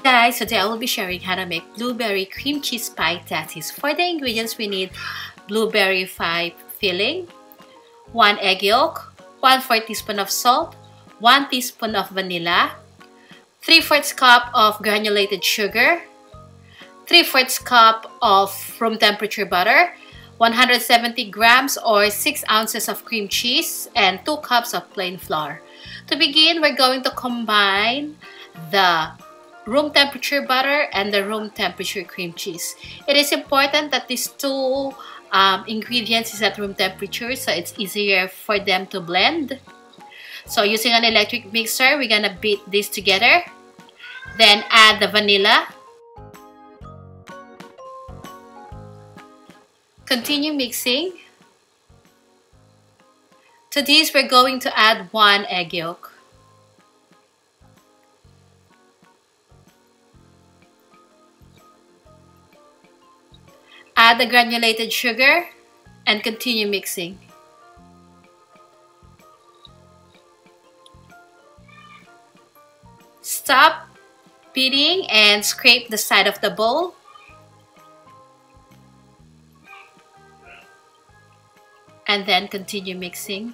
Guys, today I will be sharing how to make blueberry cream cheese pie tassies. For the ingredients, we need blueberry pie filling, 1 egg yolk, 1/4 teaspoon of salt, 1 teaspoon of vanilla, 3/4 cup of granulated sugar, 3/4 cup of room temperature butter, 170 grams or 6 ounces of cream cheese, and 2 cups of plain flour. To begin, we're going to combine the room temperature butter and the room temperature cream cheese. It is important that these two ingredients is at room temperature so it's easier for them to blend. So using an electric mixer, we're gonna beat this together. Then add the vanilla. Continue mixing. To this, we're going to add 1 egg yolk. Add the granulated sugar and continue mixing. Stop beating and scrape the side of the bowl. And then continue mixing.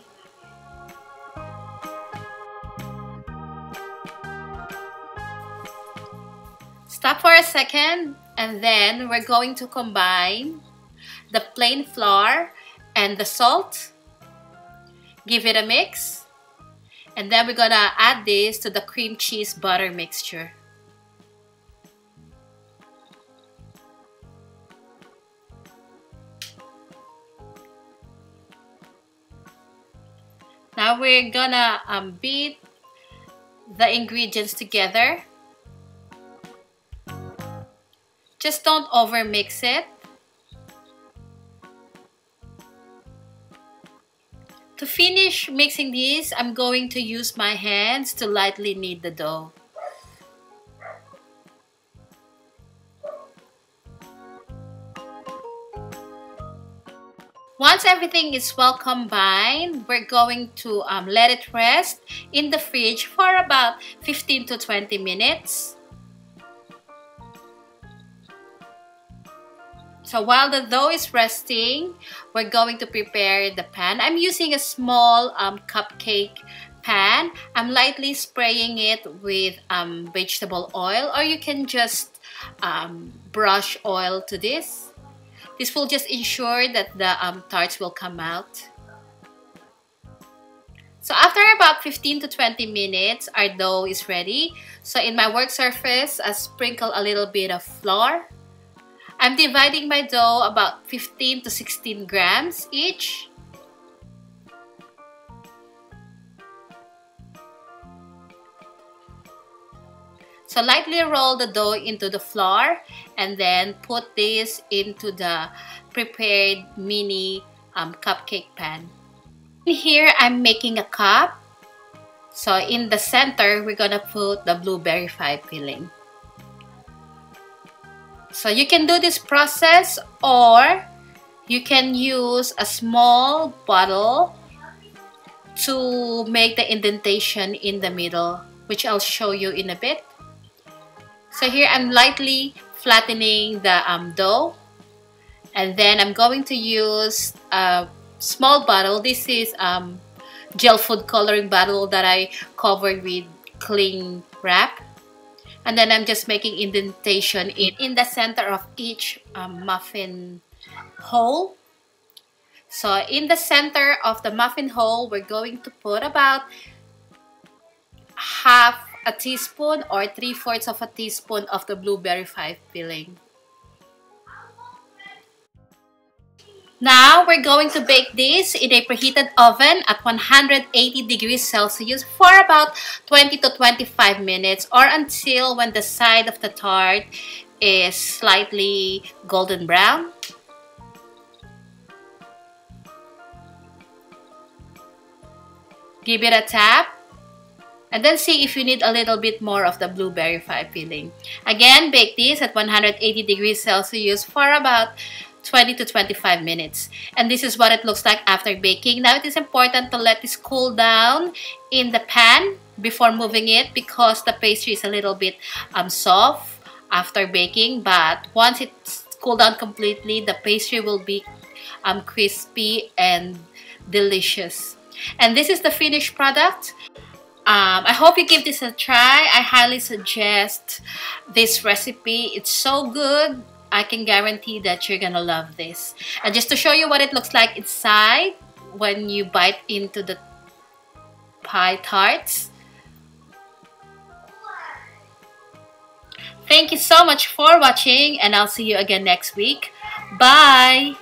Stop for a second, and then we're going to combine the plain flour and the salt. Give it a mix. And then we're gonna add this to the cream cheese butter mixture. Now we're gonna beat the ingredients together. Just don't over mix it. To finish mixing this, I'm going to use my hands to lightly knead the dough. Once everything is well combined, we're going to let it rest in the fridge for about 15 to 20 minutes. So while the dough is resting, we're going to prepare the pan. I'm using a small cupcake pan. I'm lightly spraying it with vegetable oil, or you can just brush oil to this. This will just ensure that the tarts will come out. So after about 15 to 20 minutes, our dough is ready. So in my work surface, I sprinkle a little bit of flour. I'm dividing my dough about 15 to 16 grams each. So lightly roll the dough into the flour and then put this into the prepared mini cupcake pan. Here I'm making a cup. So in the center, we're gonna put the blueberry pie filling. So you can do this process, or you can use a small bottle to make the indentation in the middle, which I'll show you in a bit. So here I'm lightly flattening the dough, and then I'm going to use a small bottle. This is gel food coloring bottle that I covered with cling wrap. And then I'm just making indentation in the center of each muffin hole. So in the center of the muffin hole, we're going to put about half a teaspoon or 3/4 of a teaspoon of the blueberry pie filling. Now, we're going to bake this in a preheated oven at 180 degrees Celsius for about 20 to 25 minutes, or until when the side of the tart is slightly golden brown. Give it a tap, and then see if you need a little bit more of the blueberry pie filling. Again, bake this at 180 degrees Celsius for about 20 to 25 minutes. And this is what it looks like after baking. Now it is important to let this cool down in the pan before moving it, because the pastry is a little bit soft after baking, but once it's cooled down completely, the pastry will be crispy and delicious. And this is the finished product. I hope you give this a try. I highly suggest this recipe. It's so good. I can guarantee that you're gonna love this. And just to show you what it looks like inside when you bite into the pie tarts. Thank you so much for watching, and I'll see you again next week. Bye!